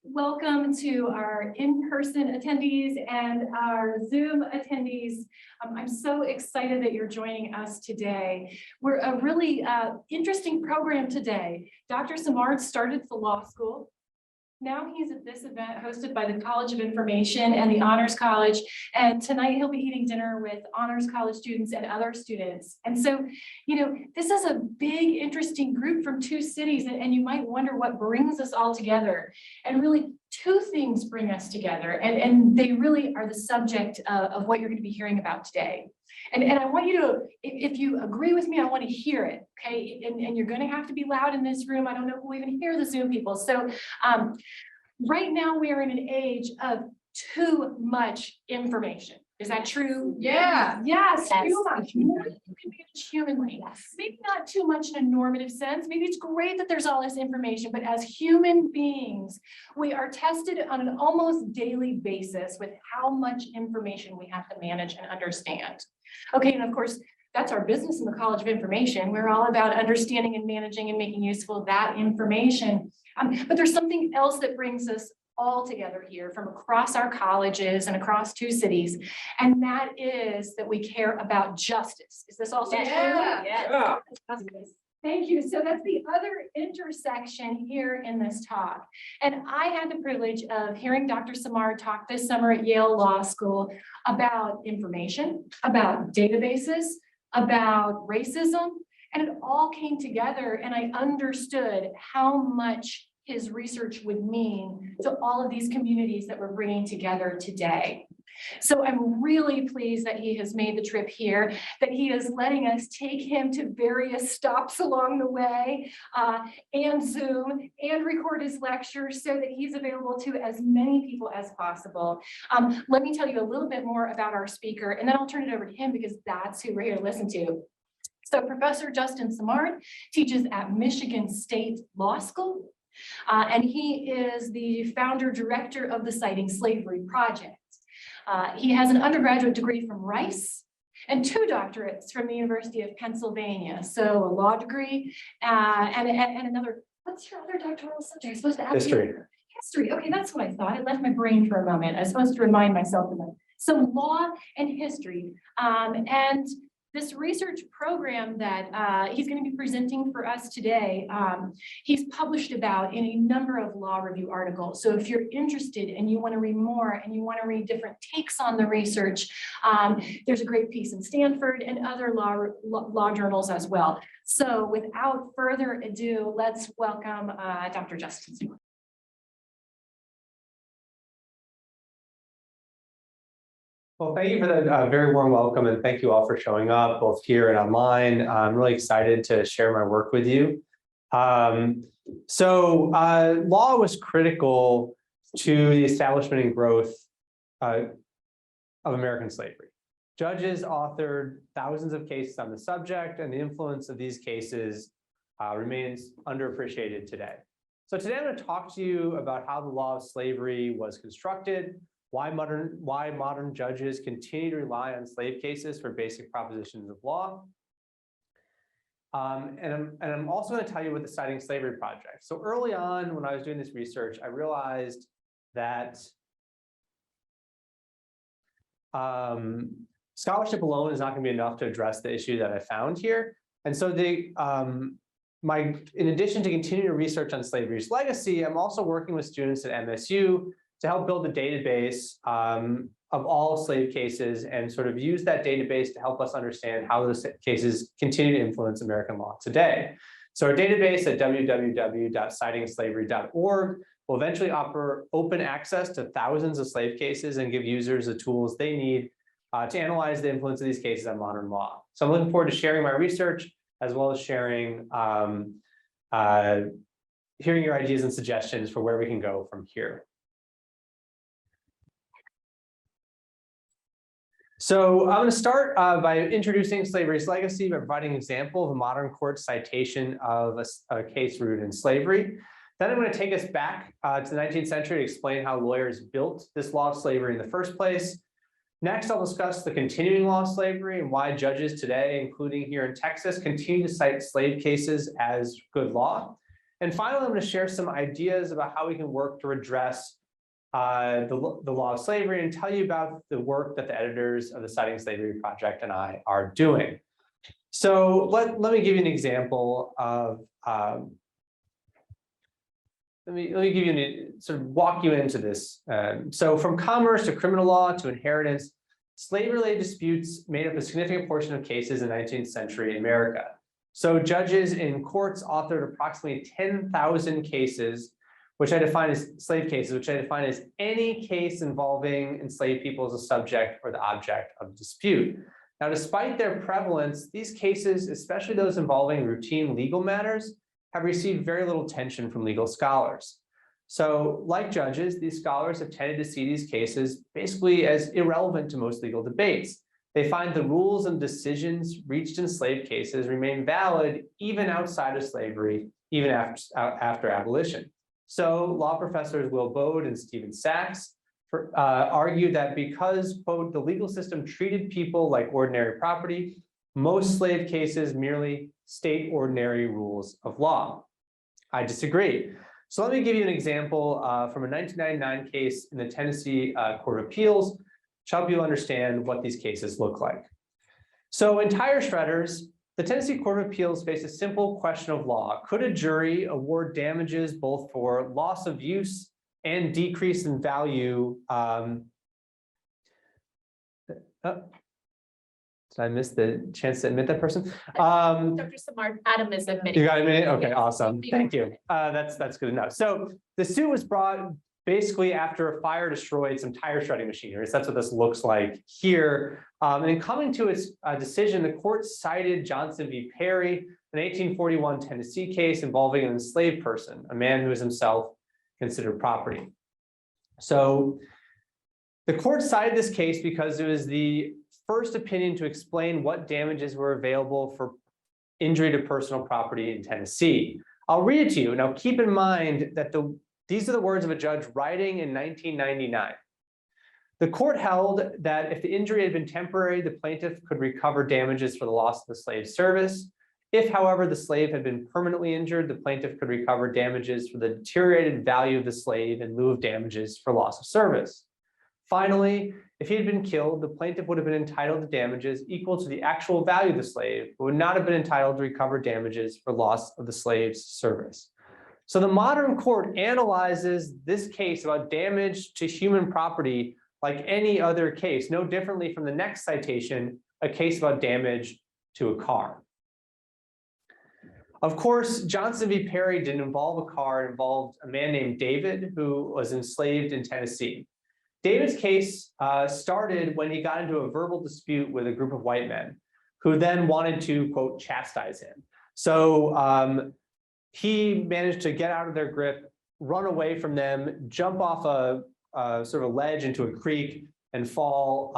Welcome to our in-person attendees and our Zoom attendees. I'm so excited that you're joining us today. We're a really interesting program today. Dr. Simard started the law school. Now he's at this event hosted by the College of Information and the Honors College. And tonight he'll be eating dinner with Honors College students and other students. And so, this is a big, interesting group from two cities. And you might wonder what brings us all together. And really, two things bring us together. And they really are the subject of what you're going to be hearing about today. And I want you to, if you agree with me, I want to hear it, okay? And you're going to have to be loud in this room. I don't know if we'll even hear the Zoom people. So right now we are in an age of too much information. Is that true? Yeah. Yes, too much. More than you can manage humanly. Maybe not too much in a normative sense. Maybe it's great that there's all this information, but as human beings, we are tested on an almost daily basis with how much information we have to manage and understand. Okay, and of course, that's our business in the College of Information. We're all about understanding and managing and making useful that information. But there's something else that brings us all together here from across our colleges and across two cities, and that is that we care about justice. Is this also true? Yeah. Thank you. So that's the other intersection here in this talk. And I had the privilege of hearing Dr. Simard talk this summer at Yale Law School about information, about databases, about racism, and it all came together and I understood how much his research would mean to all of these communities that we're bringing together today. So I'm really pleased that he has made the trip here, that he is letting us take him to various stops along the way and Zoom and record his lectures so that he's available to as many people as possible. Let me tell you a little bit more about our speaker, and then I'll turn it over to him because that's who we're here to listen to. So Professor Justin Simard teaches at Michigan State Law School. And he is the founder director of the Citing Slavery Project. He has an undergraduate degree from Rice and two doctorates from the University of Pennsylvania. So a law degree and another, what's your other doctoral subject? I'm supposed to ask History. you. History. Okay, that's what I thought. It left my brain for a moment. I was supposed to remind myself of that. So law and history. And this research program that he's going to be presenting for us today, he's published about in a number of law review articles. So if you're interested and you want to read more and you want to read different takes on the research, there's a great piece in Stanford and other law journals as well. So without further ado, let's welcome Dr. Justin Simard. Well, thank you for that very warm welcome, and thank you all for showing up, both here and online. I'm really excited to share my work with you. Law was critical to the establishment and growth of American slavery. Judges authored thousands of cases on the subject, and the influence of these cases remains underappreciated today. So today I'm going to talk to you about how the law of slavery was constructed, why modern judges continue to rely on slave cases for basic propositions of law. And I'm also going to tell you what the Citing Slavery Project. So early on, when I was doing this research, I realized that scholarship alone is not going to be enough to address the issue that I found here. And so in addition to continuing to research on slavery's legacy, I'm also working with students at MSU to help build a database of all slave cases and sort of use that database to help us understand how those cases continue to influence American law today. So our database at www.citingslavery.org will eventually offer open access to thousands of slave cases and give users the tools they need to analyze the influence of these cases on modern law. So I'm looking forward to sharing my research as well as sharing, hearing your ideas and suggestions for where we can go from here. So I'm going to start by introducing slavery's legacy by providing an example of a modern court citation of a case rooted in slavery. Then I'm going to take us back to the 19th century to explain how lawyers built this law of slavery in the first place. Next, I'll discuss the continuing law of slavery and why judges today, including here in Texas, continue to cite slave cases as good law. And finally, I'm going to share some ideas about how we can work to redress the law of slavery and tell you about the work that the editors of the Citing Slavery Project and I are doing. So let me give you an example of, let me give you sort of walk you into this. So from commerce to criminal law to inheritance, slave-related disputes made up a significant portion of cases in 19th century America. So judges in courts authored approximately 10,000 cases, which I define as slave cases, which I define as any case involving enslaved people as a subject or the object of dispute. Now, despite their prevalence, these cases, especially those involving routine legal matters, have received very little attention from legal scholars. So, like judges, these scholars have tended to see these cases basically as irrelevant to most legal debates. They find the rules and decisions reached in slave cases remain valid even outside of slavery, even after abolition. So law professors Will Bode and Stephen Sachs argue that because, quote, the legal system treated people like ordinary property, most slave cases merely state ordinary rules of law. I disagree. So let me give you an example from a 1999 case in the Tennessee Court of Appeals, to help you understand what these cases look like. So in tire shredders, the Tennessee Court of Appeals faced a simple question of law. Could a jury award damages both for loss of use and decrease in value? Did I miss the chance to admit that person? Dr. Simard, Adam is admitting. You got a minute? Okay, Yes. awesome. Thank you. That's good enough. So the suit was brought basically after a fire destroyed some tire shredding machinery. So that's what this looks like here. And in coming to its decision, the court cited Johnson v. Perry, an 1841 Tennessee case involving an enslaved person, a man who is himself considered property. So the court cited this case because it was the first opinion to explain what damages were available for injury to personal property in Tennessee. I'll read it to you. Now, keep in mind that these are the words of a judge writing in 1999. The court held that if the injury had been temporary, the plaintiff could recover damages for the loss of the slave's service. If, however, the slave had been permanently injured, the plaintiff could recover damages for the deteriorated value of the slave in lieu of damages for loss of service. Finally, if he had been killed, the plaintiff would have been entitled to damages equal to the actual value of the slave, but would not have been entitled to recover damages for loss of the slave's service. So the modern court analyzes this case about damage to human property like any other case, no differently from the next citation, a case about damage to a car. Of course, Johnson v. Perry didn't involve a car, it involved a man named David who was enslaved in Tennessee. David's case started when he got into a verbal dispute with a group of white men who then wanted to, quote, chastise him. So he managed to get out of their grip, run away from them, jump off a sort of ledge into a creek and fall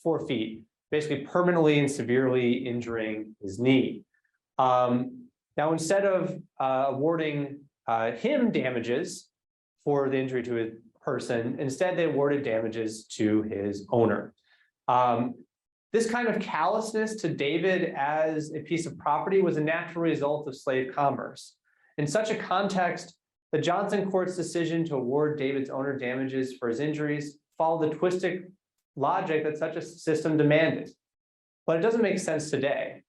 4 feet, basically permanently and severely injuring his knee. Now, instead of awarding him damages for the injury to his person, instead they awarded damages to his owner. This kind of callousness to David as a piece of property was a natural result of slave commerce. In such a context, the Johnson court's decision to award David's owner damages for his injuries followed the twisted logic that such a system demanded. But it doesn't make sense today.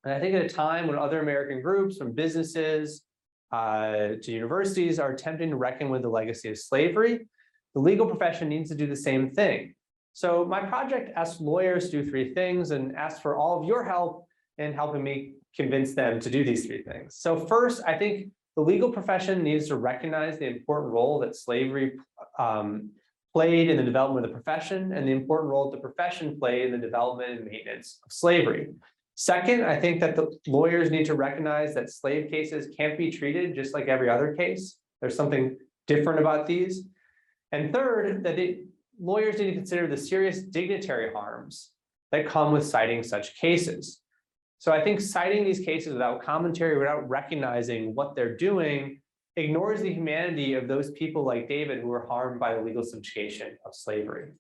And I think at a time when other American groups, from businesses to universities, are attempting to reckon with the legacy of slavery, the legal profession needs to do the same thing. So my project asks lawyers to do 3 things and asks for all of your help in helping me convince them to do these 3 things. So first, I think the legal profession needs to recognize the important role that slavery played in the development of the profession and the important role that the profession played in the development and maintenance of slavery. Second, I think that the lawyers need to recognize that slave cases can't be treated just like every other case. There's something different about these. And third, that lawyers need to consider the serious dignitary harms that come with citing such cases. So I think citing these cases without commentary, without recognizing what they're doing, ignores the humanity of those people like David who were harmed by the legal subjugation of slavery.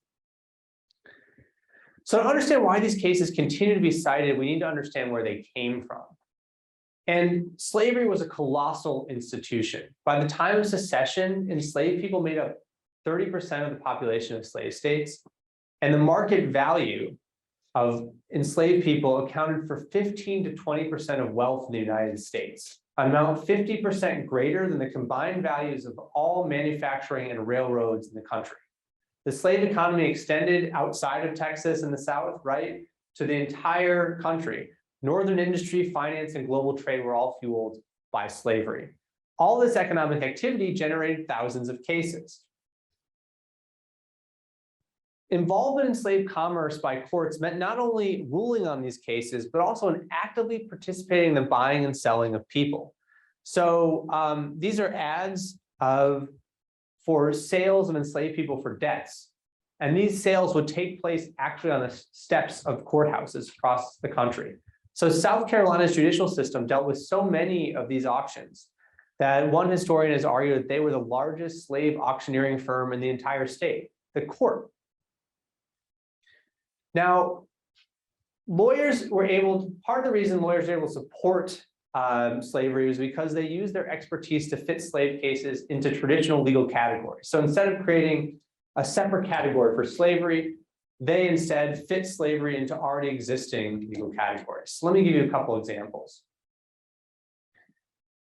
So to understand why these cases continue to be cited, we need to understand where they came from. And slavery was a colossal institution. By the time of secession, enslaved people made up 30% of the population of slave states, and the market value of enslaved people accounted for 15 to 20% of wealth in the United States, an amount 50% greater than the combined values of all manufacturing and railroads in the country. The slave economy extended outside of Texas and the South, right, to the entire country. Northern industry, finance, and global trade were all fueled by slavery. All this economic activity generated thousands of cases. Involvement in slave commerce by courts meant not only ruling on these cases, but also in actively participating in the buying and selling of people. So these are ads for sales of enslaved people for debts. And these sales would take place actually on the steps of courthouses across the country. So South Carolina's judicial system dealt with so many of these auctions that one historian has argued that they were the largest slave auctioneering firm in the entire state, the court. Now, part of the reason lawyers were able to support slavery was because they used their expertise to fit slave cases into traditional legal categories. So instead of creating a separate category for slavery, they instead fit slavery into already existing legal categories. So let me give you a couple examples.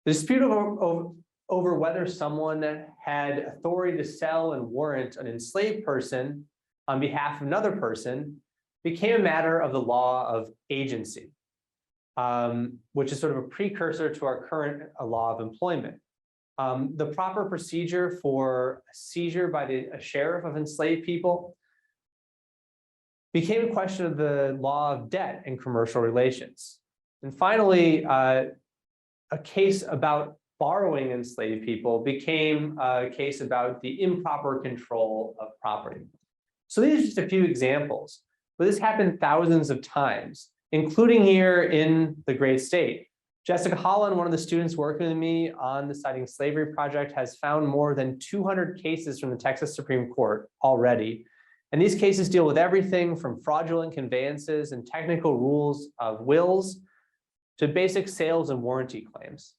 The dispute over whether someone had authority to sell and warrant an enslaved person on behalf of another person became a matter of the law of agency, which is sort of a precursor to our current law of employment. The proper procedure for a seizure by a sheriff of enslaved people became a question of the law of debt and commercial relations. And finally, a case about borrowing enslaved people became a case about the improper control of property. So these are just a few examples, but this happened thousands of times, including here in the great state. Jessica Holland, one of the students working with me on the Citing Slavery project, has found more than 200 cases from the Texas Supreme Court already. And these cases deal with everything from fraudulent conveyances and technical rules of wills to basic sales and warranty claims.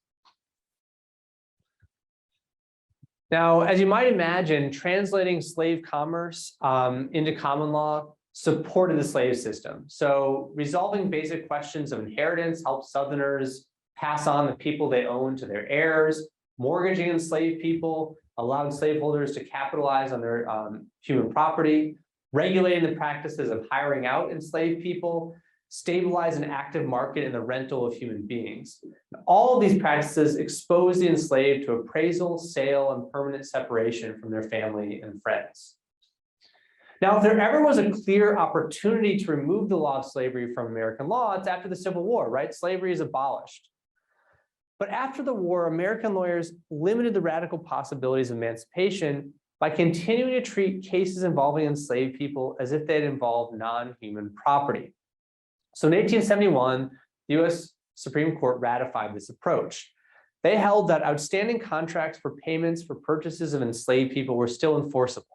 Now, as you might imagine, translating slave commerce into common law supported the slave system. So resolving basic questions of inheritance helped Southerners pass on the people they owned to their heirs. Mortgaging enslaved people allowed slaveholders to capitalize on their human property. Regulating the practices of hiring out enslaved people stabilized an active market in the rental of human beings. All of these practices exposed the enslaved to appraisal, sale, and permanent separation from their family and friends. Now, if there ever was a clear opportunity to remove the law of slavery from American law, it's after the Civil War, right? Slavery is abolished. But after the war, American lawyers limited the radical possibilities of emancipation by continuing to treat cases involving enslaved people as if they'd involved non-human property. So in 1871, the US Supreme Court ratified this approach. They held that outstanding contracts for payments for purchases of enslaved people were still enforceable.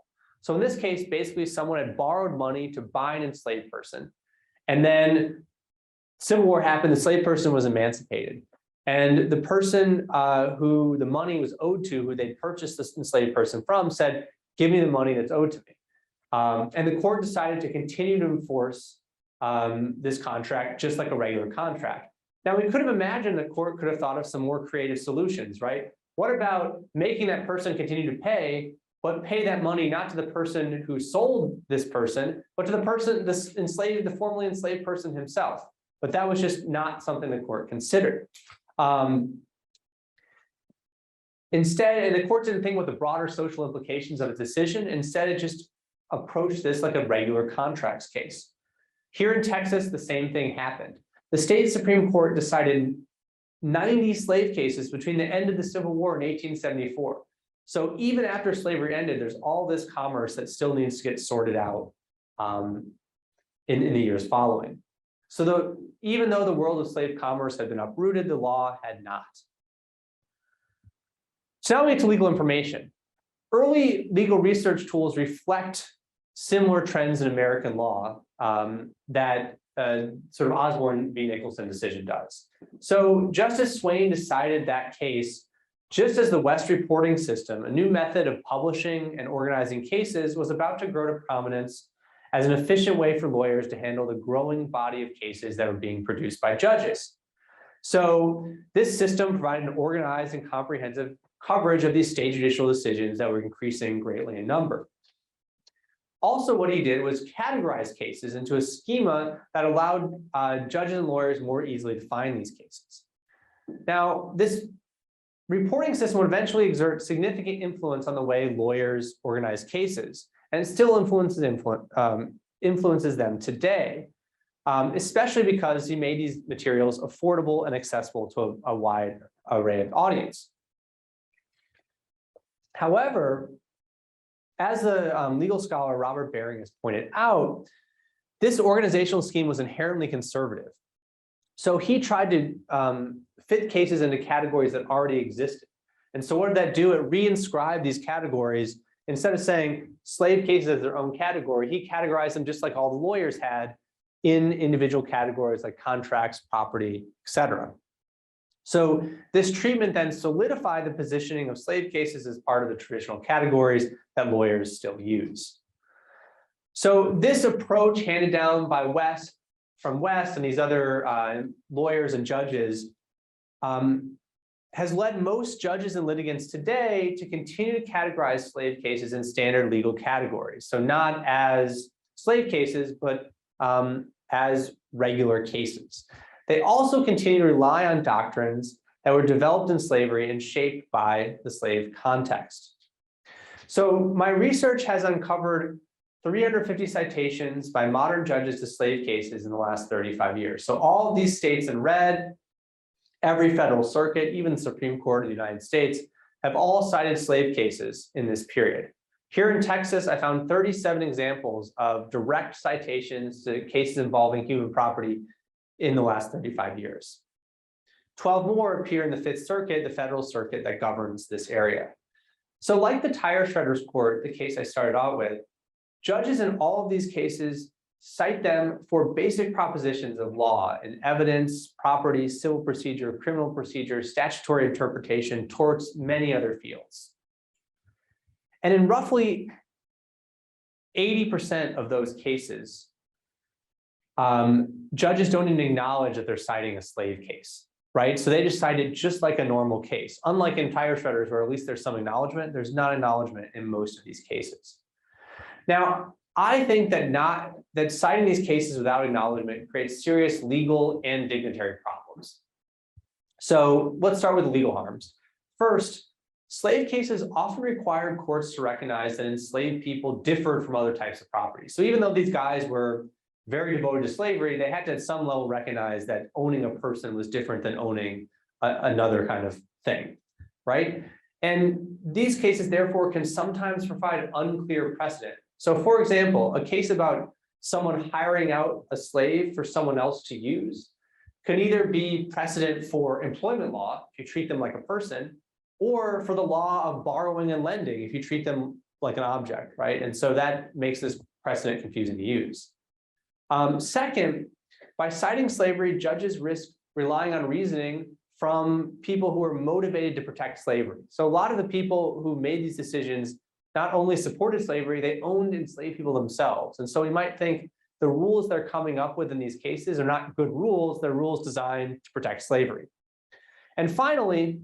So in this case, basically someone had borrowed money to buy an enslaved person. And then Civil War happened, the slave person was emancipated. And the person who the money was owed to, who they purchased this enslaved person from, said, give me the money that's owed to me. And the court decided to continue to enforce this contract just like a regular contract. Now, we could have imagined the court could have thought of some more creative solutions, right? What about making that person continue to pay, but pay that money not to the person who sold this person, but to the person, the formerly enslaved person himself? But that was just not something the court considered. Instead, and the court didn't think what the broader social implications of its decision. Instead, it just approached this like a regular contracts case. Here in Texas, the same thing happened. The state Supreme Court decided 90 slave cases between the end of the Civil War and 1874. So even after slavery ended, there's all this commerce that still needs to get sorted out in the years following. So even though the world of slave commerce had been uprooted, the law had not. So now we get to legal information. Early legal research tools reflect similar trends in American law that sort of Osborne v. Nicholson decision does. So Justice Swain decided that case just as the West reporting system, a new method of publishing and organizing cases, was about to grow to prominence as an efficient way for lawyers to handle the growing body of cases that were being produced by judges. So this system provided an organized and comprehensive coverage of these state judicial decisions that were increasing greatly in number. Also, what he did was categorize cases into a schema that allowed judges and lawyers more easily to find these cases. Now, this reporting system would eventually exert significant influence on the way lawyers organize cases, and it still influences them today, especially because he made these materials affordable and accessible to a wide array of audience. However, as the legal scholar Robert Baring has pointed out, this organizational scheme was inherently conservative. So he tried to fit cases into categories that already existed. And so what did that do? It reinscribed these categories. Instead of saying slave cases as their own category, he categorized them just like all the lawyers had in individual categories like contracts, property, etc. So this treatment then solidified the positioning of slave cases as part of the traditional categories that lawyers still use. So this approach handed down by West and these other lawyers and judges has led most judges and litigants today to continue to categorize slave cases in standard legal categories. So not as slave cases, but as regular cases. They also continue to rely on doctrines that were developed in slavery and shaped by the slave context. So my research has uncovered 350 citations by modern judges to slave cases in the last 35 years. So all of these states in red, every federal circuit, even the Supreme Court of the United States, have all cited slave cases in this period. Here in Texas, I found 37 examples of direct citations to cases involving human property in the last 35 years. 12 more appear in the Fifth Circuit, the federal circuit that governs this area. So like the tire shredders court, the case I started out with, judges in all of these cases cite them for basic propositions of law and evidence, property, civil procedure, criminal procedure, statutory interpretation, torts, many other fields. And in roughly 80% of those cases, judges don't even acknowledge that they're citing a slave case, right? So they just cite it just like a normal case. Unlike in tire shredders, where at least there's some acknowledgement, there's not acknowledgement in most of these cases. Now, I think that citing these cases without acknowledgement creates serious legal and dignitary problems. So let's start with the legal harms. First, slave cases often required courts to recognize that enslaved people differed from other types of property. So even though these guys were very devoted to slavery, they had to at some level recognize that owning a person was different than owning another kind of thing, right? And these cases therefore can sometimes provide unclear precedent. So for example, a case about someone hiring out a slave for someone else to use could either be precedent for employment law, if you treat them like a person, or for the law of borrowing and lending, if you treat them like an object, right? And so that makes this precedent confusing to use. Second, by citing slavery, judges risk relying on reasoning from people who are motivated to protect slavery. So a lot of the people who made these decisions not only supported slavery, they owned enslaved people themselves. And so we might think the rules they're coming up with in these cases are not good rules, they're rules designed to protect slavery. And finally,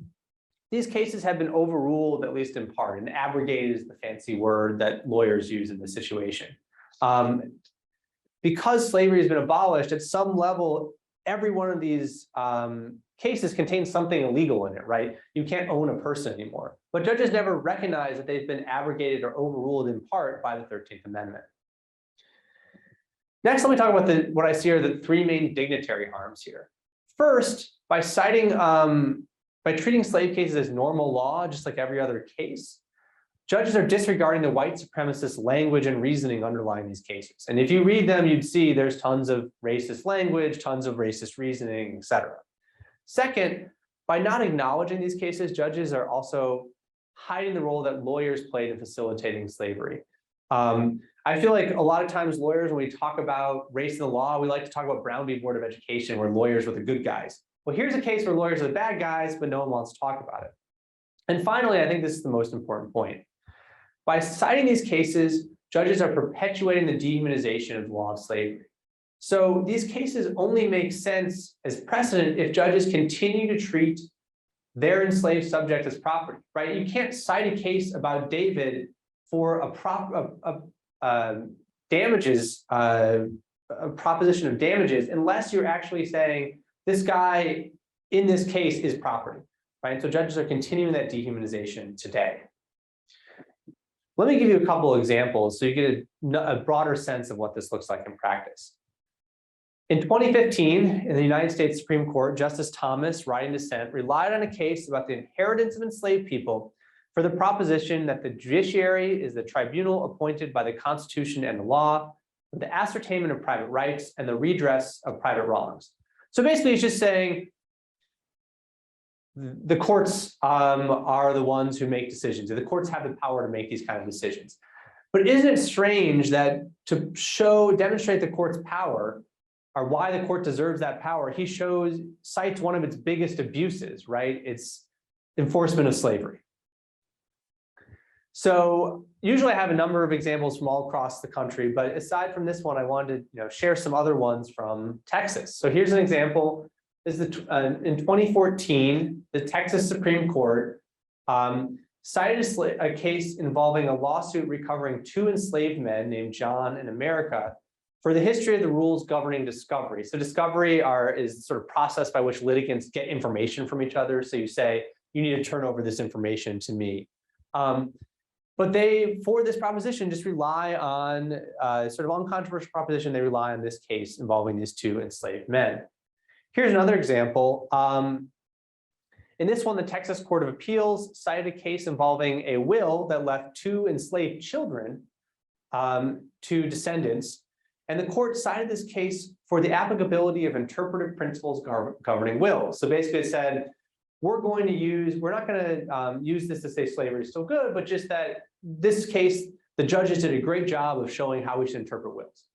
these cases have been overruled, at least in part, and abrogated is the fancy word that lawyers use in this situation. Because slavery has been abolished, at some level, every one of these cases contains something illegal in it, right? You can't own a person anymore. But judges never recognize that they've been abrogated or overruled in part by the 13th Amendment. Next, let me talk about what I see are the three main dignitary harms here. First, by treating slave cases as normal law, just like every other case, judges are disregarding the white supremacist language and reasoning underlying these cases. And if you read them, you'd see there's tons of racist language, tons of racist reasoning, et cetera. Second, by not acknowledging these cases, judges are also hiding the role that lawyers played in facilitating slavery. I feel like a lot of times lawyers, when we talk about race in the law, we like to talk about Brown v. Board of Education, where lawyers were the good guys. Well, here's a case where lawyers are the bad guys, but no one wants to talk about it. And finally, I think this is the most important point. By citing these cases, judges are perpetuating the dehumanization of the law of slavery. So these cases only make sense as precedent if judges continue to treat their enslaved subject as property, right? You can't cite a case about David for a proposition of damages unless you're actually saying this guy in this case is property, right? So judges are continuing that dehumanization today. Let me give you a couple of examples so you get a broader sense of what this looks like in practice. In 2015, in the United States Supreme Court, Justice Thomas, writing dissent, relied on a case about the inheritance of enslaved people for the proposition that the judiciary is the tribunal appointed by the Constitution and the law for the ascertainment of private rights and the redress of private wrongs. So basically, it's just saying the courts are the ones who make decisions. The courts have the power to make these kind of decisions. But isn't it strange that to demonstrate the court's power, or why the court deserves that power, he cites one of its biggest abuses, right? It's enforcement of slavery. So usually I have a number of examples from all across the country, but aside from this one, I wanted to share some other ones from Texas. So here's an example. This is in 2014, the Texas Supreme Court cited a case involving a lawsuit recovering 2 enslaved men named John and America for the history of the rules governing discovery. So discovery is sort of process by which litigants get information from each other. So you say, you need to turn over this information to me. But they, for this proposition, just rely on sort of uncontroversial proposition. They rely on this case involving these 2 enslaved men. Here's another example. In this one, the Texas Court of Appeals cited a case involving a will that left 2 enslaved children to descendants. And the court cited this case for the applicability of interpretive principles governing wills. So basically it said, we're not going to use this to say slavery is still good, but just that this case, the judges did a great job of showing how we should interpret wills.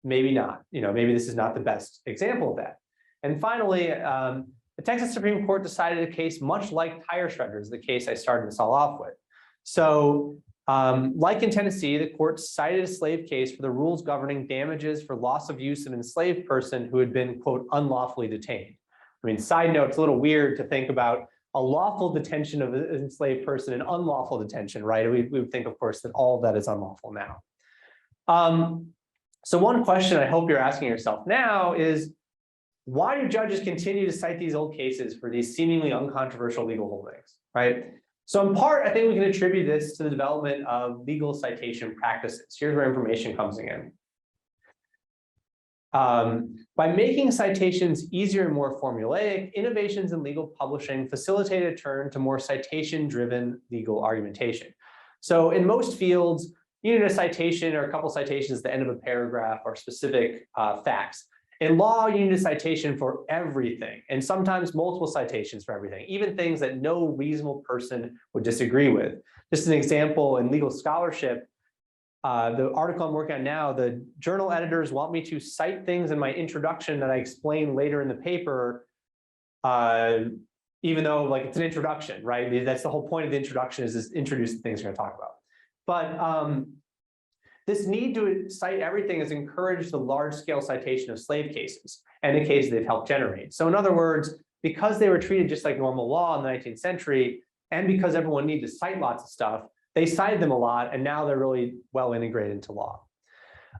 Maybe not, maybe this is not the best example of that. And finally, the Texas Supreme Court decided a case much like tire shredders, the case I started this all off with. So like in Tennessee, the court cited a slave case for the rules governing damages for loss of use of an enslaved person who had been, quote, unlawfully detained. I mean, side note, it's a little weird to think about a lawful detention of an enslaved person and unlawful detention, right? We would think, of course, that all of that is unlawful now. So one question I hope you're asking yourself now is, why do judges continue to cite these old cases for these seemingly uncontroversial legal holdings, right? So in part, I think we can attribute this to the development of legal citation practices. Here's where information comes in. By making citations easier and more formulaic, innovations in legal publishing facilitated a turn to more citation-driven legal argumentation. So in most fields, you need a citation or a couple citations at the end of a paragraph or specific facts. In law, you need a citation for everything, and sometimes multiple citations for everything, even things that no reasonable person would disagree with. Just an example in legal scholarship, the article I'm working on now, the journal editors want me to cite things in my introduction that I explain later in the paper, even though it's an introduction, right? That's the whole point of the introduction, is just introduce the things we're going to talk about. But this need to cite everything has encouraged the large-scale citation of slave cases and the cases they've helped generate. So in other words, because they were treated just like normal law in the 19th century, and because everyone needed to cite lots of stuff, they cited them a lot, and now they're really well integrated into law.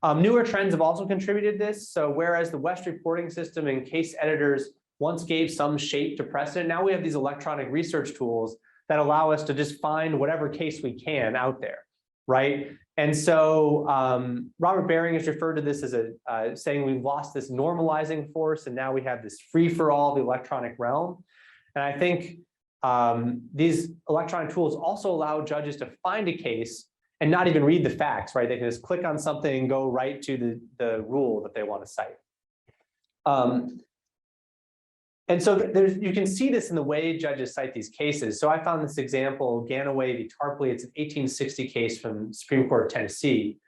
Newer trends have also contributed to this. So whereas the West reporting system and case editors once gave some shape to precedent, now we have these electronic research tools that allow us to just find whatever case we can out there, right? And so Robert Baring has referred to this as saying we've lost this normalizing force, and now we have this free-for-all, the electronic realm. And I think these electronic tools also allow judges to find a case and not even read the facts, right? They can just click on something and go right to the rule that they want to cite. And so you can see this in the way judges cite these cases. So I found this example, Ganaway v. Tarpley. It's an 1860 case from the Supreme Court of Tennessee.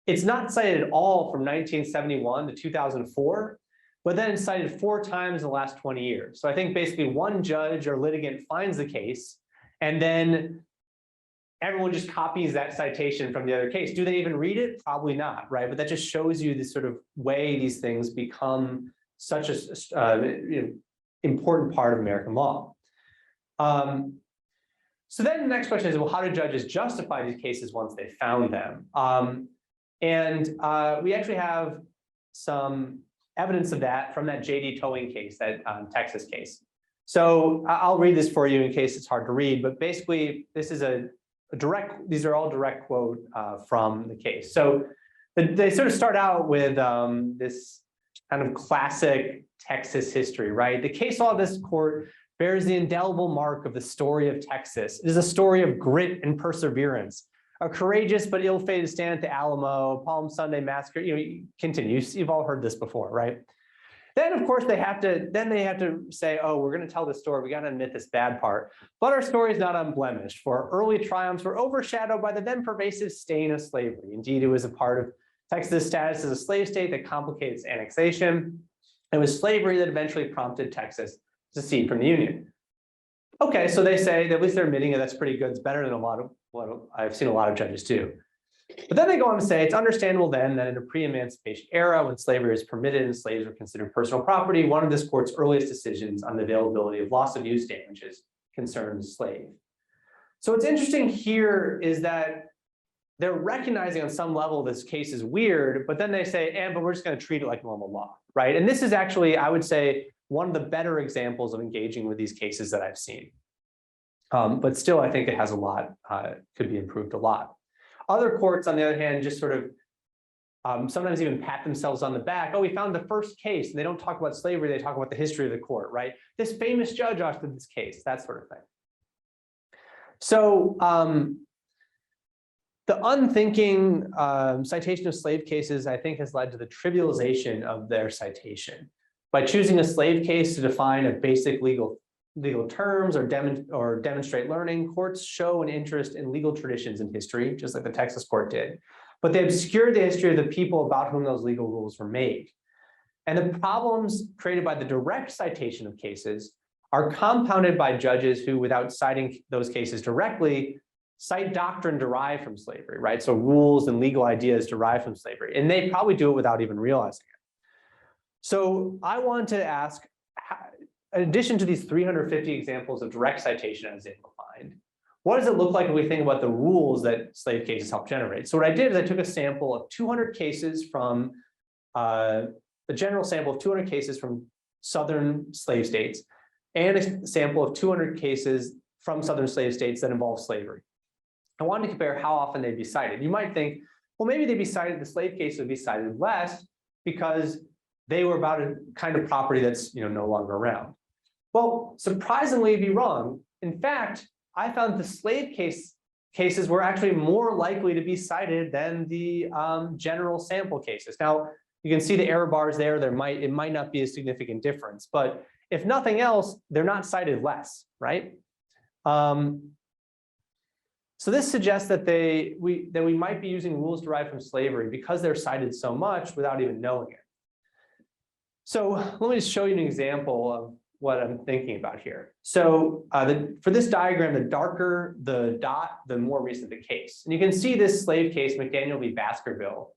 It's not cited at all from 1971 to 2004, but then it's cited 4 times in the last 20 years. So I think basically one judge or litigant finds the case, and then everyone just copies that citation from the other case. Do they even read it? Probably not, right? But that just shows you the sort of way these things become such a important part of American law. So then the next question is, well, how do judges justify these cases once they found them? We actually have some evidence of that from that JD towing case, that Texas case. So I'll read this for you in case it's hard to read, but basically this is these are all direct quote from the case. So they sort of start out with this kind of classic Texas history, right? The case law of this court bears the indelible mark of the story of Texas. It is a story of grit and perseverance, a courageous but ill-fated stand at the Alamo, Palm Sunday massacre. Continue. You've all heard this before, right? Then, of course, they have to say, oh, we're going to tell this story. We got to admit this bad part. But our story is not unblemished, for our early triumphs were overshadowed by the then pervasive stain of slavery. Indeed, it was a part of Texas' status as a slave state that complicated its annexation. It was slavery that eventually prompted Texas to secede from the Union. Okay, so they say that at least they're admitting it. That's pretty good. It's better than a lot of what I've seen a lot of judges do. But then they go on to say, it's understandable then that in a pre-emancipation era, when slavery was permitted and slaves were considered personal property, one of this court's earliest decisions on the availability of loss of use damages concerned the slave. So what's interesting here is that they're recognizing on some level this case is weird, but then they say, but we're just going to treat it like normal law, right? And this is actually, I would say, one of the better examples of engaging with these cases that I've seen. But still, I think it has a lot, could be improved a lot. Other courts, on the other hand, just sort of sometimes even pat themselves on the back. Oh, we found the first case, and they don't talk about slavery, they talk about the history of the court, right? This famous judge authored this case, that sort of thing. So the unthinking citation of slave cases, I think, has led to the trivialization of their citation. By choosing a slave case to define a basic legal terms or demonstrate learning, courts show an interest in legal traditions and history, just like the Texas court did. But they obscured the history of the people about whom those legal rules were made. And the problems created by the direct citation of cases are compounded by judges who, without citing those cases directly, cite doctrine derived from slavery, right? So rules and legal ideas derived from slavery. And they probably do it without even realizing it. So I want to ask, in addition to these 350 examples of direct citation as defined, what does it look like if we think about the rules that slave cases help generate? So what I did is I took a sample of 200 cases from, a general sample of 200 cases from Southern slave states, and a sample of 200 cases from Southern slave states that involve slavery. I wanted to compare how often they'd be cited. You might think, well, maybe they'd be cited, the slave case would be cited less because they were about a kind of property that's no longer around. Well, surprisingly, you'd be wrong. In fact, I found the slave cases were actually more likely to be cited than the general sample cases. Now, you can see the error bars there. It might not be a significant difference, but if nothing else, they're not cited less, right? So this suggests that we might be using rules derived from slavery because they're cited so much without even knowing it. So let me just show you an example of what I'm thinking about here. So for this diagram, the darker the dot, the more recent the case. And you can see this slave case, McDaniel v. Baskerville,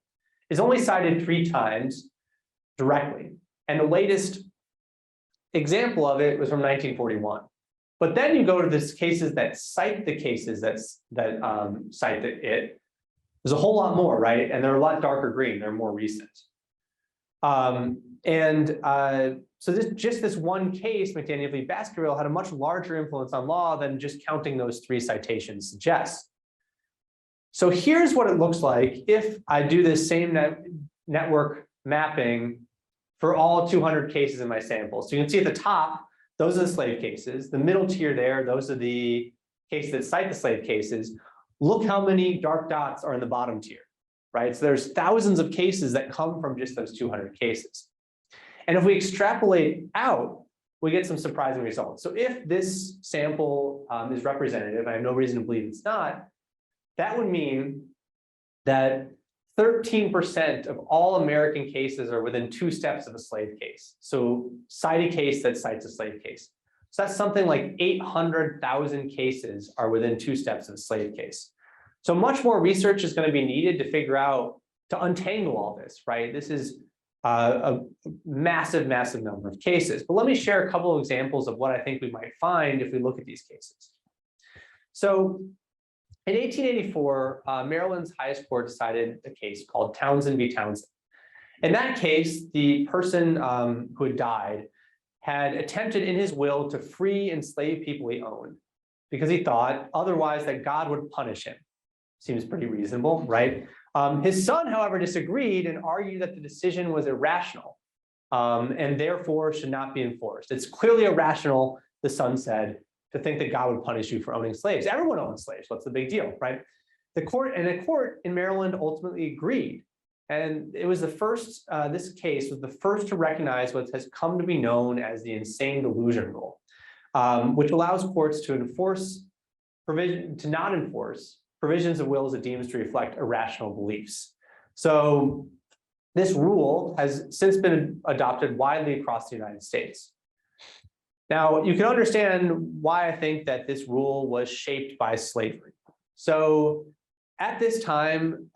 is only cited 3 times directly. And the latest example of it was from 1941. But then you go to these cases that cite the cases that cite it. There's a whole lot more, right? And they're a lot darker green. They're more recent. So this one case, McDaniel v. Baskerville, had a much larger influence on law than just counting those 3 citations suggests. So here's what it looks like if I do this same network mapping for all 200 cases in my sample. So you can see at the top, those are the slave cases. The middle tier there, those are the cases that cite the slave cases. Look how many dark dots are in the bottom tier, right? So there's thousands of cases that come from just those 200 cases. And if we extrapolate out, we get some surprising results. So if this sample is representative, I have no reason to believe it's not, that would mean that 13% of all American cases are within 2 steps of a slave case. So cite a case that cites a slave case. So that's something like 800,000 cases are within 2 steps of a slave case. So much more research is going to be needed to figure out, to untangle all this, right? This is a massive, massive number of cases. But let me share a couple of examples of what I think we might find if we look at these cases. So in 1884, Maryland's highest court decided a case called Townsend v. Townsend. In that case, the person who had died had attempted in his will to free enslaved people he owned because he thought otherwise that God would punish him. Seems pretty reasonable, right? His son, however, disagreed and argued that the decision was irrational and therefore should not be enforced. It's clearly irrational, the son said, to think that God would punish you for owning slaves. Everyone owns slaves. What's the big deal, right? The court in Maryland ultimately agreed. And it was the first, this case was the first to recognize what has come to be known as the insane delusion rule, which allows courts to not enforce provisions of wills it deems to reflect irrational beliefs. So this rule has since been adopted widely across the United States. Now, you can understand why I think that this rule was shaped by slavery. So at this time,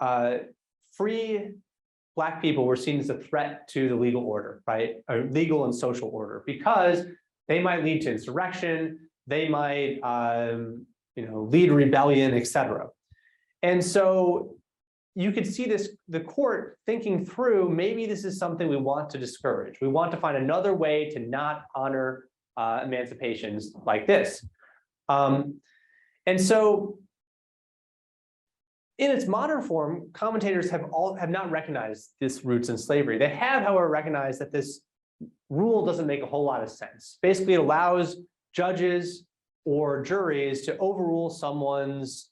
free Black people were seen as a threat to the legal order, right? Or legal and social order, because they might lead to insurrection, they might lead rebellion, etc. And so you could see the court thinking through, maybe this is something we want to discourage. We want to find another way to not honor emancipations like this. And so in its modern form, commentators have not recognized this roots in slavery. They have, however, recognized that this rule doesn't make a whole lot of sense. Basically, it allows judges or juries to overrule someone's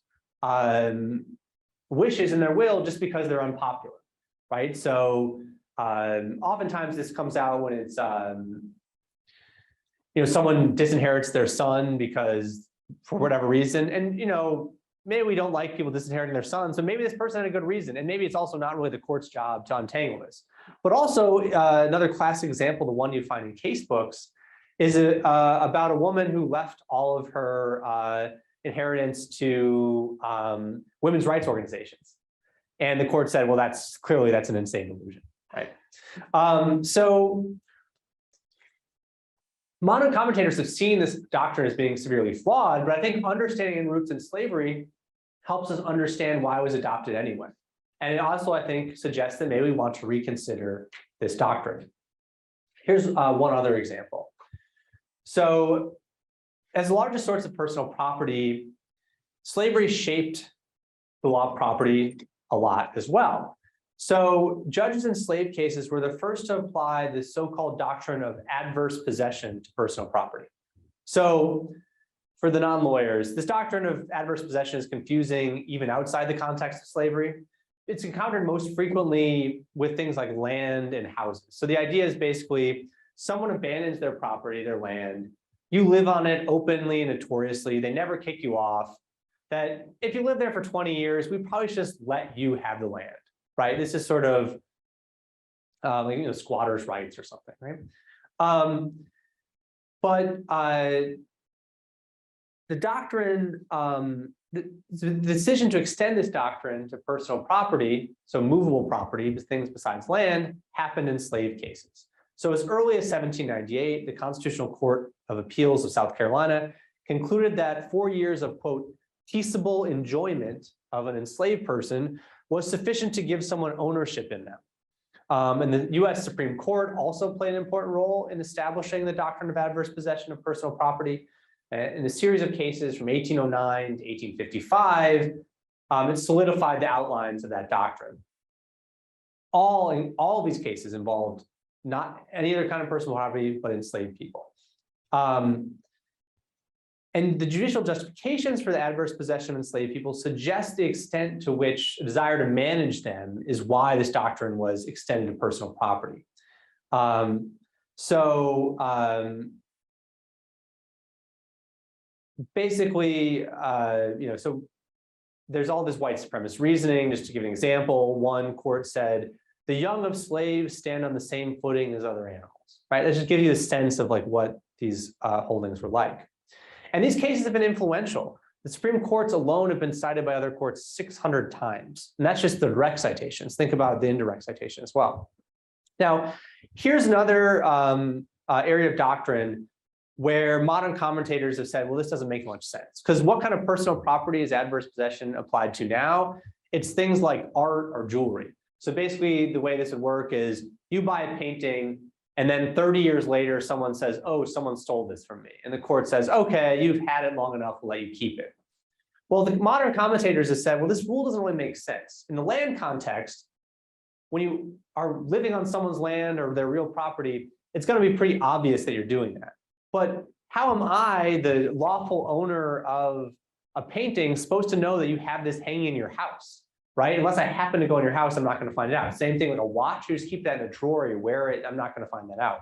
wishes in their will just because they're unpopular, right? So oftentimes this comes out when it's someone disinherits their son because for whatever reason, and maybe we don't like people disinheriting their sons, so maybe this person had a good reason, and maybe it's also not really the court's job to untangle this. But also another classic example, the one you find in case books, is about a woman who left all of her inheritance to women's rights organizations, and the court said, well, that's an insane delusion, right? So modern commentators have seen this doctrine as being severely flawed, but I think understanding roots in slavery helps us understand why it was adopted anyway. And it also, I think, suggests that maybe we want to reconsider this doctrine. Here's one other example. So as the largest source of personal property, slavery shaped the law of property a lot as well. So judges in slave cases were the first to apply the so-called doctrine of adverse possession to personal property. So for the non-lawyers, this doctrine of adverse possession is confusing even outside the context of slavery. It's encountered most frequently with things like land and houses. So the idea is basically someone abandons their property, their land, you live on it openly and notoriously, they never kick you off, that if you live there for 20 years, we probably should just let you have the land. Right, this is sort of squatters' rights or something, right? But the doctrine, the decision to extend this doctrine to personal property, so movable property, things besides land, happened in slave cases. So as early as 1798, the Constitutional Court of Appeals of South Carolina concluded that 4 years of, quote, peaceable enjoyment of an enslaved person was sufficient to give someone ownership in them. And the US Supreme Court also played an important role in establishing the doctrine of adverse possession of personal property. In a series of cases from 1809 to 1855, it solidified the outlines of that doctrine. All these cases involved not any other kind of personal property, but enslaved people. And the judicial justifications for the adverse possession of enslaved people suggest the extent to which a desire to manage them is why this doctrine was extended to personal property. Basically, so there's all this white supremacist reasoning. Just to give an example, one court said, the young of slaves stand on the same footing as other animals, right? That just gives you a sense of like what these holdings were like. And these cases have been influential. The Supreme Courts alone have been cited by other courts 600 times. And that's just the direct citations. Think about the indirect citation as well. Now, here's another area of doctrine where modern commentators have said, well, this doesn't make much sense. Because what kind of personal property is adverse possession applied to now? It's things like art or jewelry. So basically, the way this would work is you buy a painting, and then 30 years later, someone says, oh, someone stole this from me. And the court says, okay, you've had it long enough, we'll let you keep it. Well, the modern commentators have said, well, this rule doesn't really make sense. In the land context, when you are living on someone's land or their real property, it's going to be pretty obvious that you're doing that. But how am I, the lawful owner of a painting, supposed to know that you have this hanging in your house? Right? Unless I happen to go in your house, I'm not going to find it out. Same thing with a watch. You just keep that in a drawer, you wear it. I'm not going to find that out.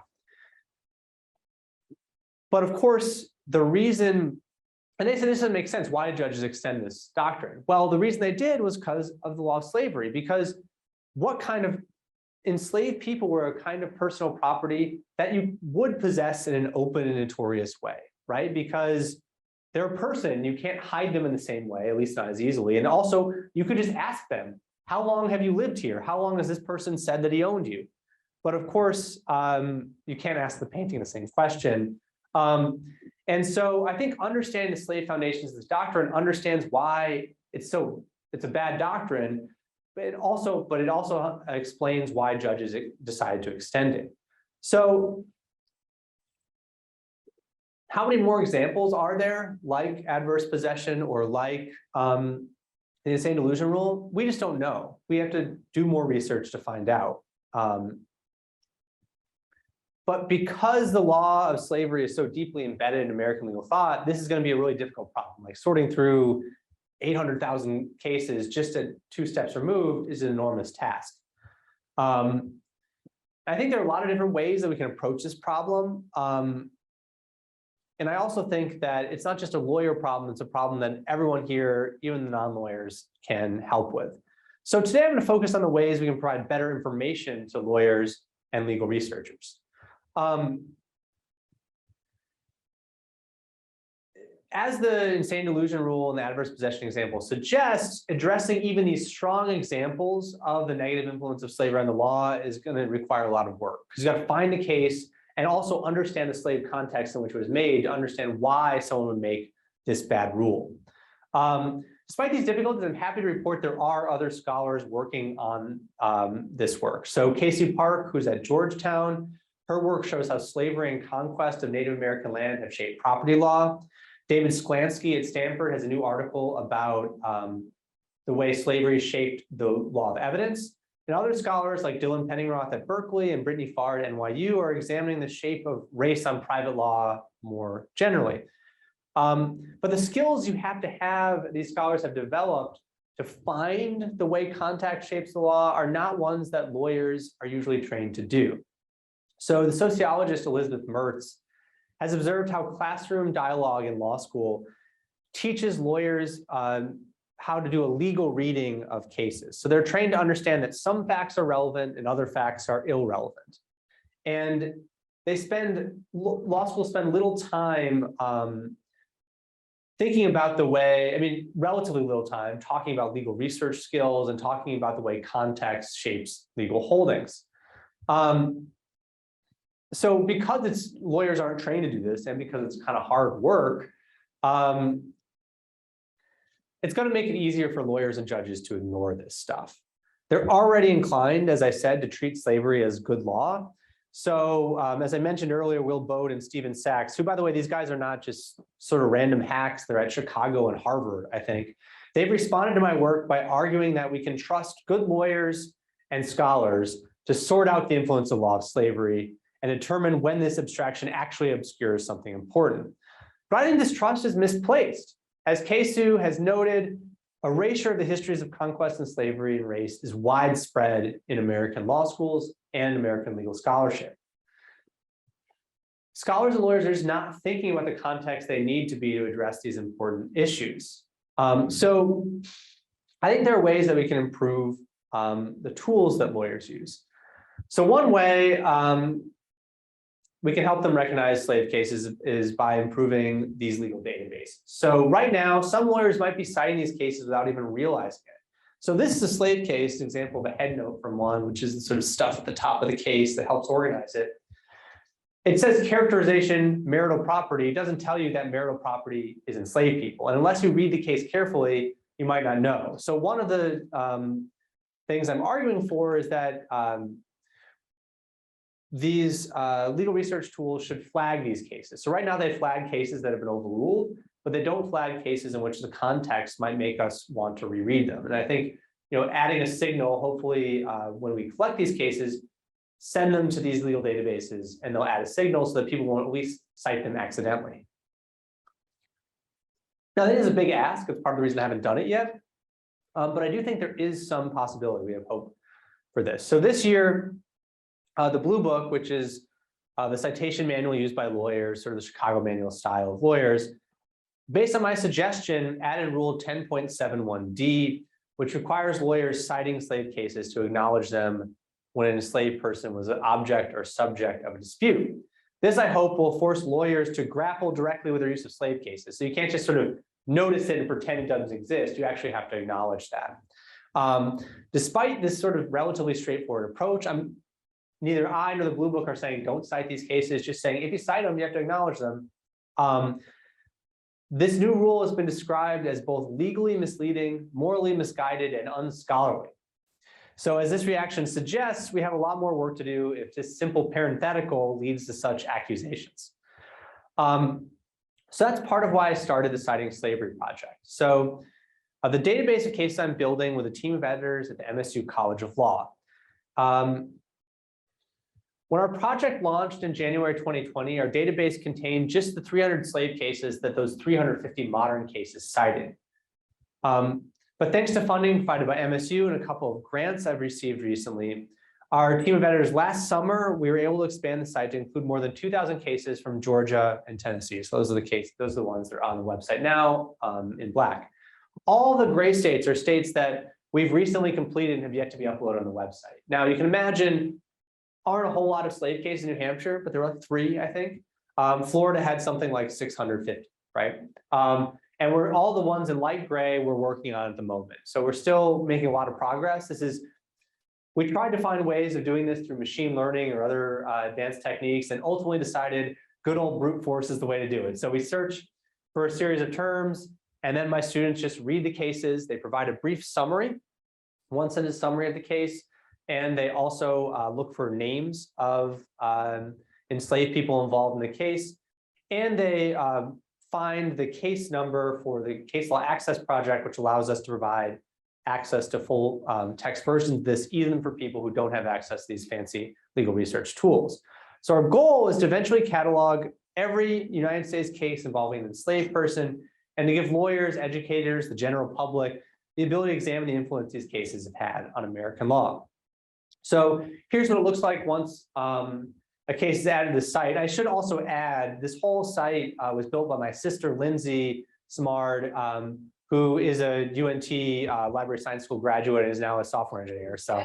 But of course, the reason, and they said this doesn't make sense. Why did judges extend this doctrine? Well, the reason they did was because of the law of slavery. Because what kind of enslaved people were a kind of personal property that you would possess in an open and notorious way, right? Because they're a person, you can't hide them in the same way, at least not as easily. And also, you could just ask them, how long have you lived here? How long has this person said that he owned you? But of course, you can't ask the painting the same question. And so I think understanding the slave foundations of this doctrine understands why it's a bad doctrine, but it also explains why judges decided to extend it. So how many more examples are there like adverse possession or like the insane delusion rule? We just don't know. We have to do more research to find out. But because the law of slavery is so deeply embedded in American legal thought, this is going to be a really difficult problem. Like sorting through 800,000 cases just at 2 steps removed is an enormous task. I think there are a lot of different ways that we can approach this problem. And I also think that it's not just a lawyer problem, it's a problem that everyone here, even the non-lawyers, can help with. So today I'm going to focus on the ways we can provide better information to lawyers and legal researchers. As the insane delusion rule and the adverse possession example suggests, addressing even these strong examples of the negative influence of slavery on the law is going to require a lot of work, because you got to find a case and also understand the slave context in which it was made to understand why someone would make this bad rule. Despite these difficulties, I'm happy to report there are other scholars working on this work. So Casey Park, who's at Georgetown, her work shows how slavery and conquest of Native American land have shaped property law. David Sklansky at Stanford has a new article about the way slavery shaped the law of evidence. And other scholars like Dylan Penningroth at Berkeley and Brittany Farr at NYU are examining the shape of race on private law more generally. But the skills you have to have, these scholars have developed to find the way context shapes the law are not ones that lawyers are usually trained to do. So the sociologist Elizabeth Mertz has observed how classroom dialogue in law school teaches lawyers how to do a legal reading of cases. So they're trained to understand that some facts are relevant and other facts are irrelevant. And they law schools spend little time thinking about the way, relatively little time talking about legal research skills and talking about the way context shapes legal holdings. So because lawyers aren't trained to do this and because it's kind of hard work, it's going to make it easier for lawyers and judges to ignore this stuff. They're already inclined, as I said, to treat slavery as good law. So as I mentioned earlier, Will Bode and Stephen Sachs, who, by the way, these guys are not just sort of random hacks. They're at Chicago and Harvard, I think. They've responded to my work by arguing that we can trust good lawyers and scholars to sort out the influence of law of slavery and determine when this abstraction actually obscures something important. But I think this trust is misplaced. As Kesu has noted, erasure of the histories of conquest and slavery and race is widespread in American law schools and American legal scholarship. Scholars and lawyers are just not thinking about the context they need to be to address these important issues. So I think there are ways that we can improve the tools that lawyers use. So one way we can help them recognize slave cases is by improving these legal databases. So right now, some lawyers might be citing these cases without even realizing it. So this is a slave case, an example of a head note from one, which is the sort of stuff at the top of the case that helps organize it. It says characterization, marital property. It doesn't tell you that marital property is enslaved people. And unless you read the case carefully, you might not know. So one of the things I'm arguing for is that these legal research tools should flag these cases. So right now they flag cases that have been overruled, but they don't flag cases in which the context might make us want to reread them. And I think, adding a signal, hopefully when we collect these cases, send them to these legal databases and they'll add a signal so that people won't at least cite them accidentally. Now, that is a big ask. It's part of the reason I haven't done it yet. But I do think there is some possibility. We have hope for this. So this year, the Blue Book, which is the citation manual used by lawyers, sort of the Chicago manual style of lawyers, based on my suggestion, added Rule 10.71D, which requires lawyers citing slave cases to acknowledge them when an enslaved person was an object or subject of a dispute. This, I hope, will force lawyers to grapple directly with their use of slave cases. So you can't just sort of notice it and pretend it doesn't exist. You actually have to acknowledge that. Despite this sort of relatively straightforward approach, neither I nor the Blue Book are saying don't cite these cases, just saying if you cite them, you have to acknowledge them. This new rule has been described as both legally misleading, morally misguided, and unscholarly. So as this reaction suggests, we have a lot more work to do if this simple parenthetical leads to such accusations. So that's part of why I started the Citing Slavery project. So the database of cases I'm building with a team of editors at the MSU College of Law. When our project launched in January 2020, our database contained just the 300 slave cases that those 350 modern cases cited. But thanks to funding provided by MSU and a couple of grants I've received recently, our team of editors last summer, we were able to expand the site to include more than 2,000 cases from Georgia and Tennessee. So those are the cases, those are the ones that are on the website now in black. All the gray states are states that we've recently completed and have yet to be uploaded on the website. Now you can imagine, aren't a whole lot of slave cases in New Hampshire, but there are 3, I think. Florida had something like 650, right? And we're all the ones in light gray we're working on at the moment. So we're still making a lot of progress. We tried to find ways of doing this through machine learning or other advanced techniques and ultimately decided good old brute force is the way to do it. So we search for a series of terms and then my students just read the cases. They provide a brief summary, 1-sentence summary of the case. And they also look for names of enslaved people involved in the case. And they find the case number for the Case Law Access Project, which allows us to provide access to full text versions of this, even for people who don't have access to these fancy legal research tools. So our goal is to eventually catalog every United States case involving an enslaved person and to give lawyers, educators, the general public, the ability to examine the influence these cases have had on American law. So here's what it looks like once a case is added to the site. I should also add, this whole site was built by my sister, Lindsay Simard, who is a UNT Library Science School graduate and is now a software engineer. So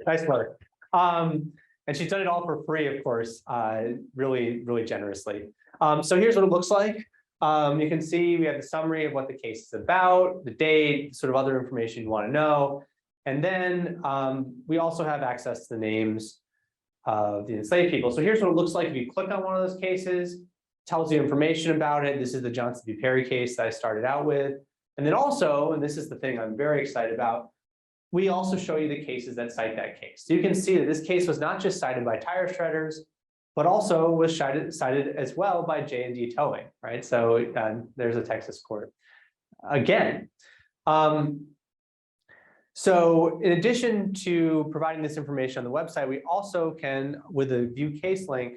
nice work. And she's done it all for free, of course, really, really generously. So here's what it looks like. You can see we have the summary of what the case is about, the date, sort of other information you want to know. And then we also have access to the names of the enslaved people. So here's what it looks like if you click on one of those cases, tells you information about it. This is the Johnson v. Perry case that I started out with. And then also, and this is the thing I'm very excited about, we also show you the cases that cite that case. So you can see that this case was not just cited by tire shredders, but also was cited as well by J&D Towing, right? So there's a Texas court again. So in addition to providing this information on the website, we also can, with a view case link,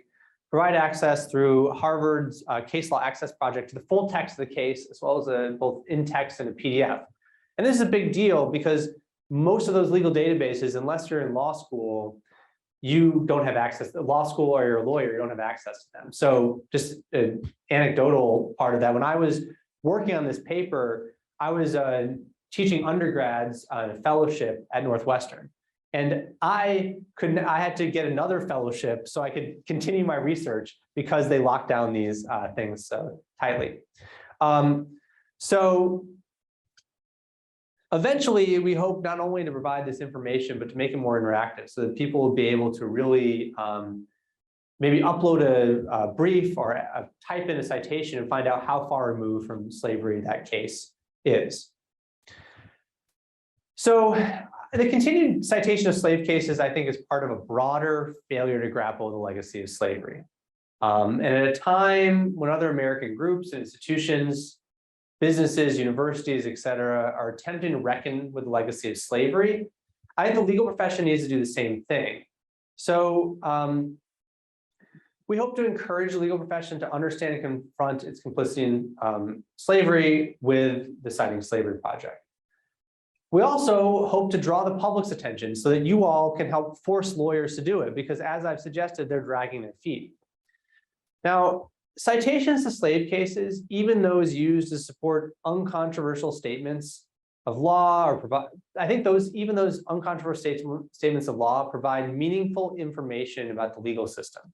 provide access through Harvard's Case Law Access Project to the full text of the case, as well as both in text and a PDF. And this is a big deal because most of those legal databases, unless you're in law school, you don't have access to law school or you're a lawyer, you don't have access to them. So just an anecdotal part of that, when I was working on this paper, I was teaching undergrads a fellowship at Northwestern. And I had to get another fellowship so I could continue my research because they locked down these things so tightly. So eventually, we hope not only to provide this information, but to make it more interactive so that people will be able to really maybe upload a brief or type in a citation and find out how far removed from slavery that case is. So the continued citation of slave cases, I think, is part of a broader failure to grapple with the legacy of slavery. And at a time when other American groups and institutions, businesses, universities, et cetera, are attempting to reckon with the legacy of slavery, I think the legal profession needs to do the same thing. So we hope to encourage the legal profession to understand and confront its complicity in slavery with the Citing Slavery Project. We also hope to draw the public's attention so that you all can help force lawyers to do it, because as I've suggested, they're dragging their feet. Now, citations to slave cases, even those used to support uncontroversial statements of law or provide, I think even those uncontroversial statements of law provide meaningful information about the legal system.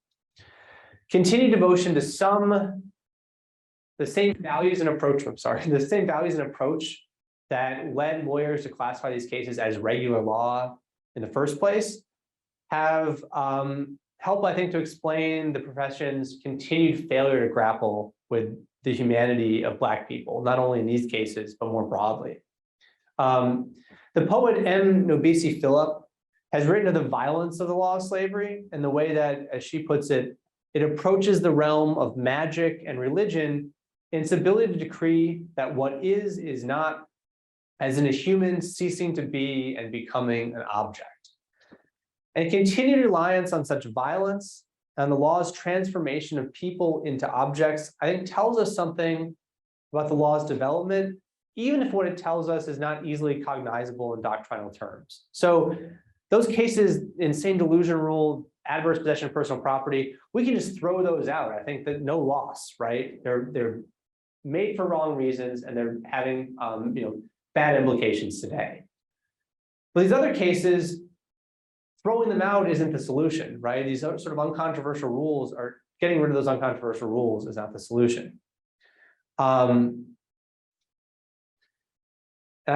Continued devotion to the same values and approach that led lawyers to classify these cases as regular law in the first place have helped, I think, to explain the profession's continued failure to grapple with the humanity of Black people, not only in these cases, but more broadly. The poet M. Nobisi Phillip has written of the violence of the law of slavery and the way that, as she puts it, it approaches the realm of magic and religion in its ability to decree that what is not, as in a human ceasing to be and becoming an object. And continued reliance on such violence and the law's transformation of people into objects, I think, tells us something about the law's development, even if what it tells us is not easily cognizable in doctrinal terms. So those cases, insane delusion rule, adverse possession of personal property, we can just throw those out. I think that no loss, right? They're made for wrong reasons and they're having bad implications today. But these other cases, throwing them out isn't the solution, right? These sort of uncontroversial rules are getting rid of those uncontroversial rules is not the solution. And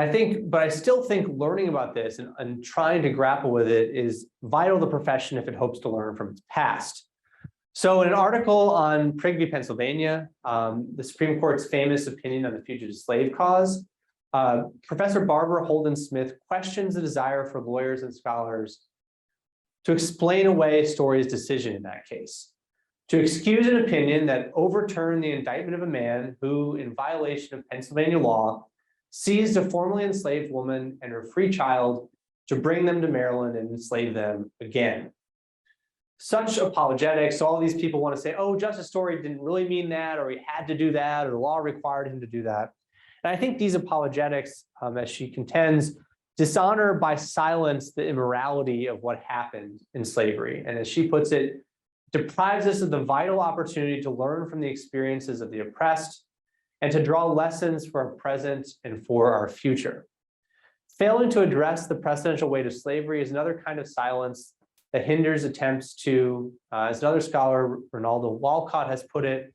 I still think learning about this and trying to grapple with it is vital to the profession if it hopes to learn from its past. So in an article on Prigby, Pennsylvania, the Supreme Court's famous opinion on the fugitive slave cause, Professor Barbara Holden Smith questions the desire for lawyers and scholars to explain away Story's decision in that case, to excuse an opinion that overturned the indictment of a man who, in violation of Pennsylvania law, seized a formerly enslaved woman and her free child to bring them to Maryland and enslave them again. Such apologetics, so all these people want to say, oh, Justice Story didn't really mean that, or he had to do that, or the law required him to do that. And I think these apologetics, as she contends, dishonor by silence the immorality of what happened in slavery. And as she puts it, deprives us of the vital opportunity to learn from the experiences of the oppressed and to draw lessons for our present and for our future. Failing to address the precedential weight of slavery is another kind of silence that hinders attempts to, as another scholar, Ronaldo Walcott, has put it,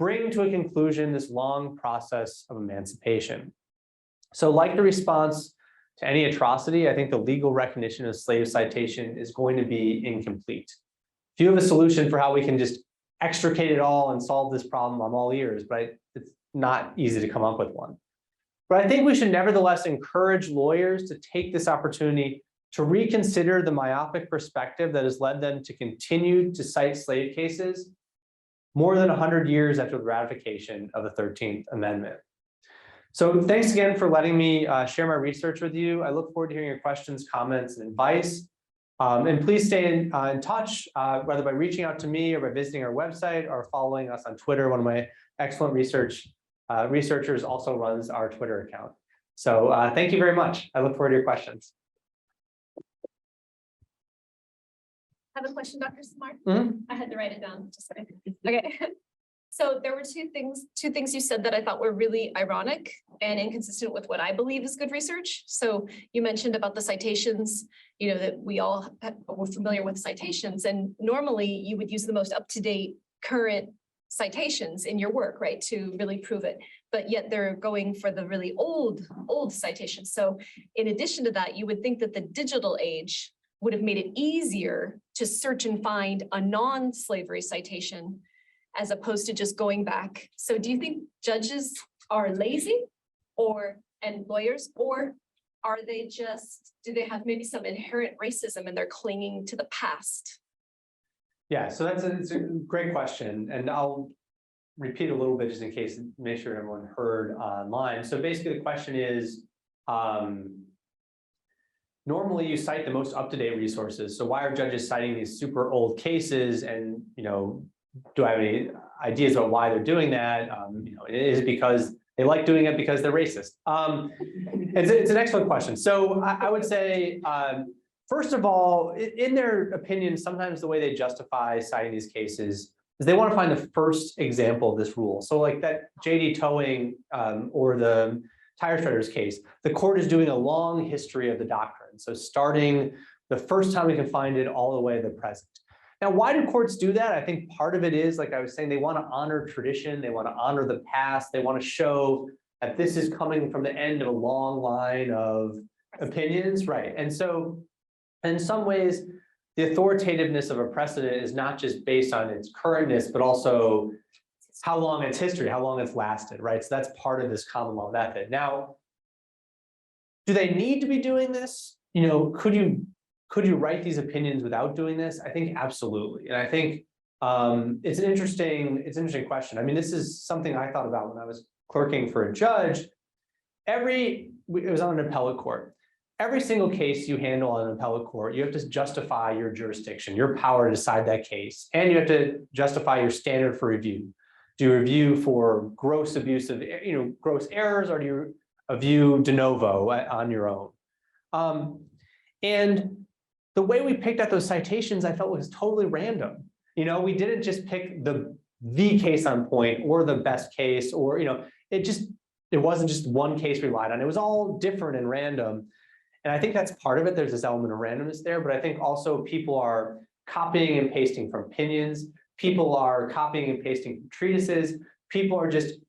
bring to a conclusion this long process of emancipation. So like the response to any atrocity, I think the legal recognition of slave citation is going to be incomplete. If you have a solution for how we can just extricate it all and solve this problem, I'm all ears, but it's not easy to come up with one. But I think we should nevertheless encourage lawyers to take this opportunity to reconsider the myopic perspective that has led them to continue to cite slave cases more than 100 years after the ratification of the 13th Amendment. So thanks again for letting me share my research with you. I look forward to hearing your questions, comments, and advice. And please stay in touch, whether by reaching out to me or by visiting our website or following us on Twitter. One of my excellent researchers also runs our Twitter account. So thank you very much. I look forward to your questions. I have a question, Dr. Simard. Mm-hmm. I had to write it down. Just a second. Okay. So there were two things you said that I thought were really ironic and inconsistent with what I believe is good research. So you mentioned about the citations, that we all were familiar with citations, and normally you would use the most up-to-date current citations in your work, right, to really prove it. But yet they're going for the really old citations. So in addition to that, you would think that the digital age would have made it easier to search and find a non-slavery citation as opposed to just going back. So do you think judges are lazy and lawyers, or are they do they have maybe some inherent racism and they're clinging to the past? Yeah, so it's a great question, and I'll repeat a little bit just in case, make sure everyone heard online. So basically the question is, normally you cite the most up-to-date resources. So why are judges citing these super old cases? And, do I have any ideas about why they're doing that? Is it because they like doing it because they're racist? It's an excellent question. So I would say, first of all, in their opinion, sometimes the way they justify citing these cases is they want to find the first example of this rule. So like that JD Towing or the tire shredders case, the court is doing a long history of the doctrine. So starting the first time we can find it all the way to the present. Now, why do courts do that? I think part of it is, like I was saying, they want to honor tradition. They want to honor the past. They want to show that this is coming from the end of a long line of opinions, right? And so in some ways, the authoritativeness of a precedent is not just based on its currentness, but also how long its history, how long it's lasted, right? So that's part of this common law method. Now, do they need to be doing this? Could you write these opinions without doing this? I think absolutely. And I think it's an interesting question. I mean, this is something I thought about when I was clerking for a judge. It was on an appellate court. Every single case you handle on an appellate court, you have to justify your jurisdiction, your power to decide that case. And you have to justify your standard for review. Do you review for gross abusive, gross errors, or do you review de novo on your own? And the way we picked out those citations, I felt was totally random. We didn't just pick the case on point or the best case, or, it wasn't just one case relied on. It was all different and random. And I think that's part of it. There's this element of randomness there, but I think also people are copying and pasting from opinions. People are copying and pasting from treatises. People are just,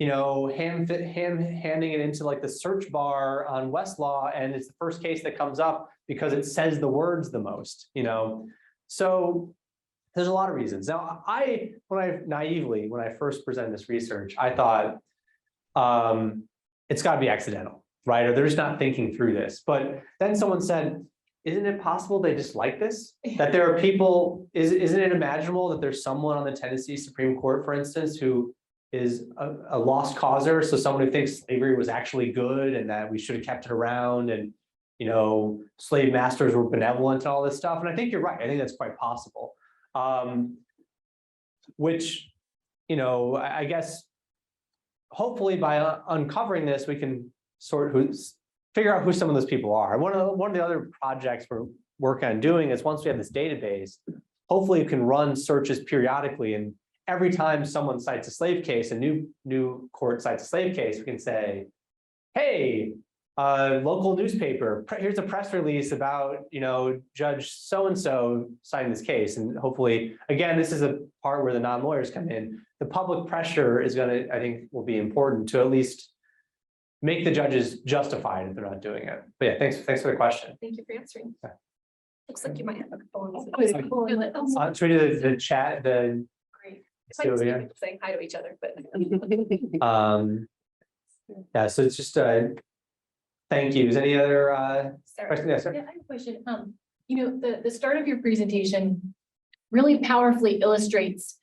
handing it into like the search bar on Westlaw, and it's the first case that comes up because it says the words the most, So there's a lot of reasons. Now, when I first presented this research, I thought it's got to be accidental, right? Or they're just not thinking through this. But then someone said, isn't it possible they just like this? That there are people, isn't it imaginable that there's someone on the Tennessee Supreme Court, for instance, who is a lost causer? So someone who thinks slavery was actually good and that we should have kept it around, and slave masters were benevolent and all this stuff. And I think you're right. I think that's quite possible. Which, I guess, hopefully by uncovering this, we can figure out who some of those people are. One of the other projects we're working on doing is, once we have this database, hopefully you can run searches periodically, and every time someone cites a slave case, a new court cites a slave case, we can say, hey, local newspaper, here's a press release about, Judge so-and-so citing this case. And hopefully, again, this is a part where the non-lawyers come in. The public pressure is I think will be important to at least make the judges justified if they're not doing it. But yeah, thanks for the question. Thank you for answering. Okay. Looks like you might have a phone. Should we do the chat, Great. Let's do it here. People saying hi to each other, but. Yeah, so it's just thank yous. Any other questions? Yes, sir. Yeah, I have a question. The start of your presentation really powerfully illustrates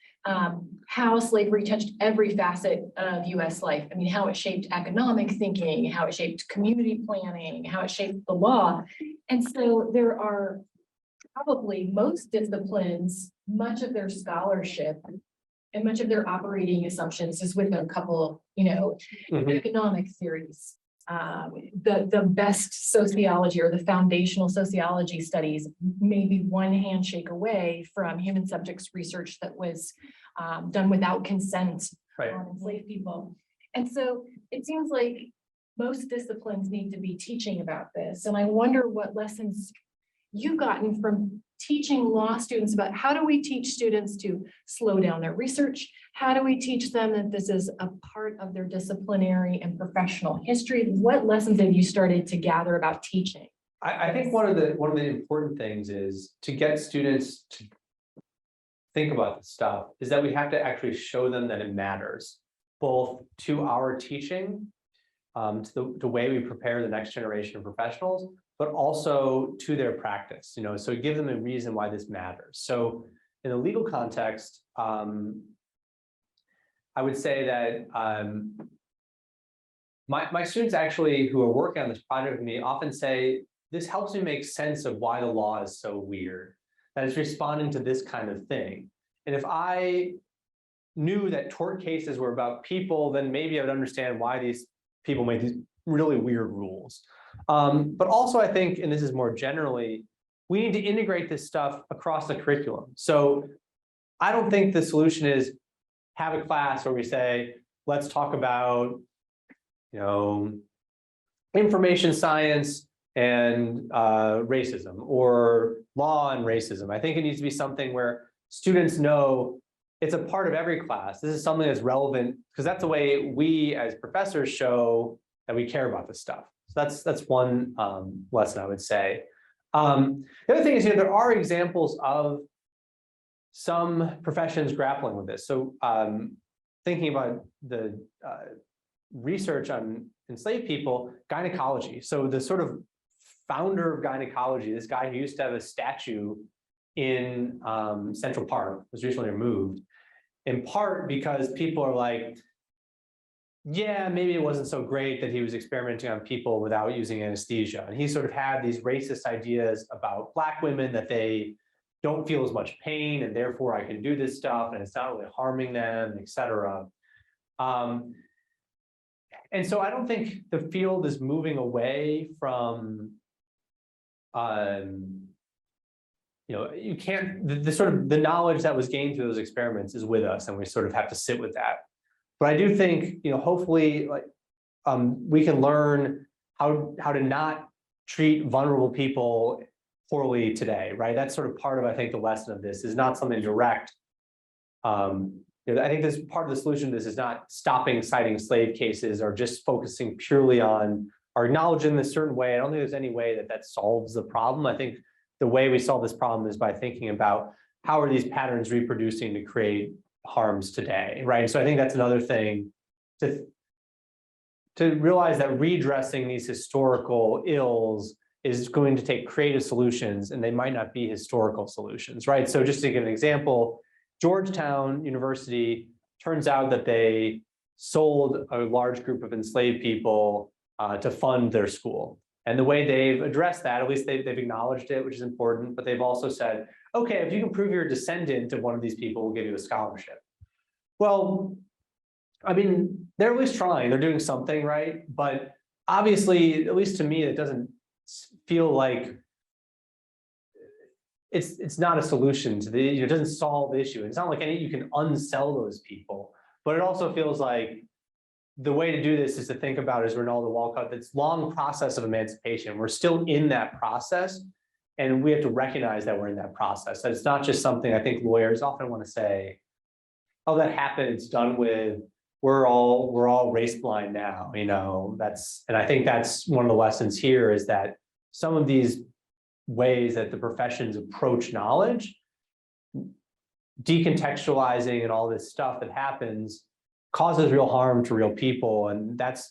how slavery touched every facet of US life. I mean, how it shaped economic thinking, how it shaped community planning, how it shaped the law. And so there are probably most disciplines, much of their scholarship and much of their operating assumptions is with a couple, economic theories. the best sociology or the foundational sociology studies may be one handshake away from human subjects research that was done without consent Right. on enslaved people. And so it seems like most disciplines need to be teaching about this. And I wonder what lessons you've gotten from teaching law students about how do we teach students to slow down their research? How do we teach them that this is a part of their disciplinary and professional history? What lessons have you started to gather about teaching? I think one of the important things is to get students to think about this stuff is that we have to actually show them that it matters, both to our teaching, to the way we prepare the next generation of professionals, but also to their practice, so give them a reason why this matters. So in a legal context, I would say that my students actually who are working on this project with me often say, this helps me make sense of why the law is so weird, that it's responding to this kind of thing. And if I knew that tort cases were about people, then maybe I would understand why these people make these really weird rules. But also I think, and this is more generally, we need to integrate this stuff across the curriculum. So I don't think the solution is have a class where we say, let's talk about, information science and racism, or law and racism. I think it needs to be something where students know it's a part of every class. This is something that's relevant, because that's the way we as professors show that we care about this stuff. So that's one lesson I would say. The other thing is, there are examples of some professions grappling with this. So thinking about the research on enslaved people, gynecology. So the sort of founder of gynecology, this guy who used to have a statue in Central Park, was recently removed, in part because people are like, yeah, maybe it wasn't so great that he was experimenting on people without using anesthesia. And he sort of had these racist ideas about Black women, that they don't feel as much pain and therefore I can do this stuff and it's not really harming them, et cetera. And so I don't think the field is moving away from, you can't, the sort of the knowledge that was gained through those experiments is with us, and we sort of have to sit with that. But I do think, hopefully, we can learn how to not treat vulnerable people poorly today, right? That's sort of part of, I think, the lesson of this is not something direct. I think this part of the solution to this is not stopping citing slave cases or just focusing purely on or acknowledging this certain way. I don't think there's any way that solves the problem. I think the way we solve this problem is by thinking about how are these patterns reproducing to create harms today, right? So I think that's another thing to realize that redressing these historical ills is going to take creative solutions, and they might not be historical solutions, right? So just to give an example, Georgetown University, turns out that they sold a large group of enslaved people to fund their school. And the way they've addressed that, at least they've acknowledged it, which is important, but they've also said, okay, if you can prove you're a descendant of one of these people, we'll give you a scholarship. Well, I mean, they're at least trying, they're doing something, right? But obviously, at least to me, it doesn't feel like it's not a solution to the, it doesn't solve the issue. It's not like you can unsell those people, but it also feels like the way to do this is to think about, as Ronaldo Walcott, this long process of emancipation. We're still in that process, and we have to recognize that we're in that process. That it's not just something I think lawyers often want to say, oh, that happened, it's done with, we're all race blind now, and I think that's one of the lessons here, is that some of these ways that the professions approach knowledge, decontextualizing and all this stuff that happens, causes real harm to real people, and that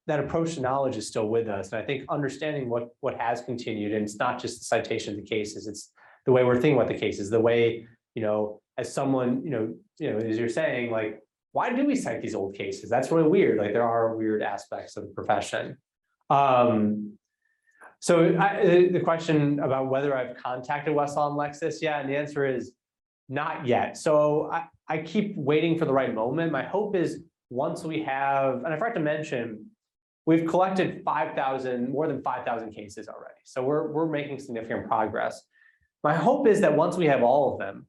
approach to knowledge is still with us. And I think understanding what has continued, and it's not just the citation of the cases, it's the way we're thinking about the cases, the way, as someone, as you're saying, like, why do we cite these old cases? That's really weird. Like, there are weird aspects of the profession. So the question about whether I've contacted Westlaw and Lexis, yeah, and the answer is not yet. So I keep waiting for the right moment. My hope is once we have, and I forgot to mention, we've collected 5,000, more than 5,000 cases already. So we're making significant progress. My hope is that once we have all of them,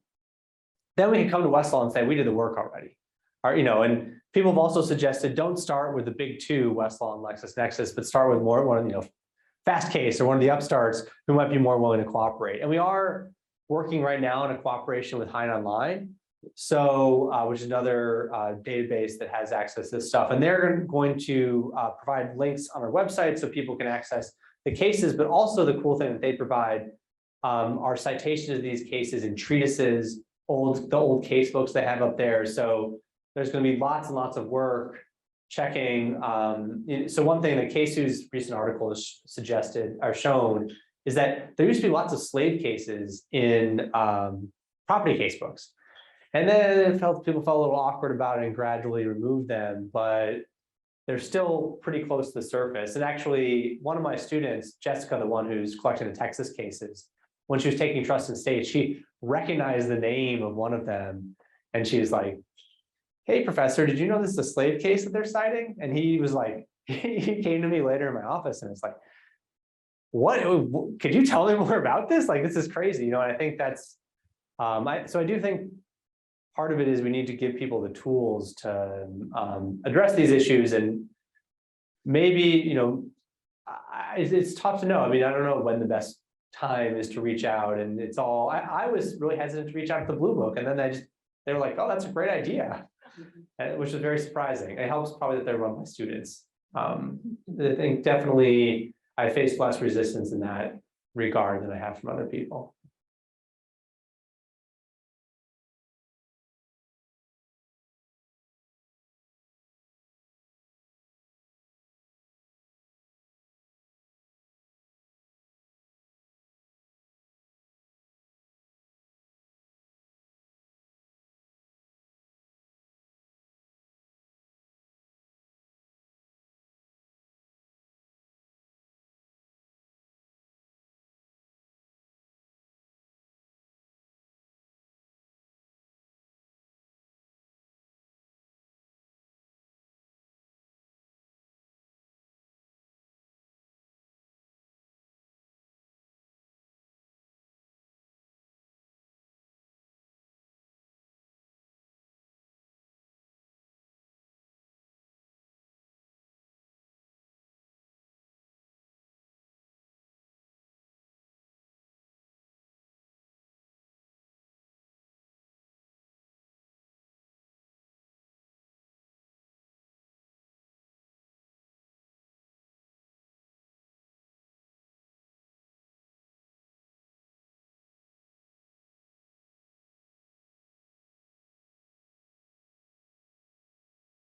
then we can come to Westlaw and say, we did the work already. Or, and people have also suggested, don't start with the big two, Westlaw and LexisNexis, but start with one of, Fast Case or one of the upstarts who might be more willing to cooperate. And we are working right now in a cooperation with Hein Online, so which is another database that has access to this stuff. And they're going to provide links on our website so people can access the cases, but also the cool thing that they provide are citations of these cases in treatises, the old case books they have up there. So there's going to be lots and lots of work checking. So one thing that Keisu's recent article has suggested or shown is that there used to be lots of slave cases in property case books. And then people felt a little awkward about it and gradually removed them, but they're still pretty close to the surface. And actually, one of my students, Jessica, the one who's collecting the Texas cases, when she was taking trust in state, she recognized the name of one of them. And she was like, hey, professor, did you know this is a slave case that they're citing? And he was like, he came to me later in my office and it's like, what, could you tell me more about this? Like, this is crazy, and I think that's, so I do think part of it is we need to give people the tools to address these issues, and maybe, it's tough to know. I mean, I don't know when the best time is to reach out, and it's all, I was really hesitant to reach out to the Blue Book, and then they were like, oh, that's a great idea, which is very surprising. It helps probably that they're run by students. I think definitely I faced less resistance in that regard than I have from other people.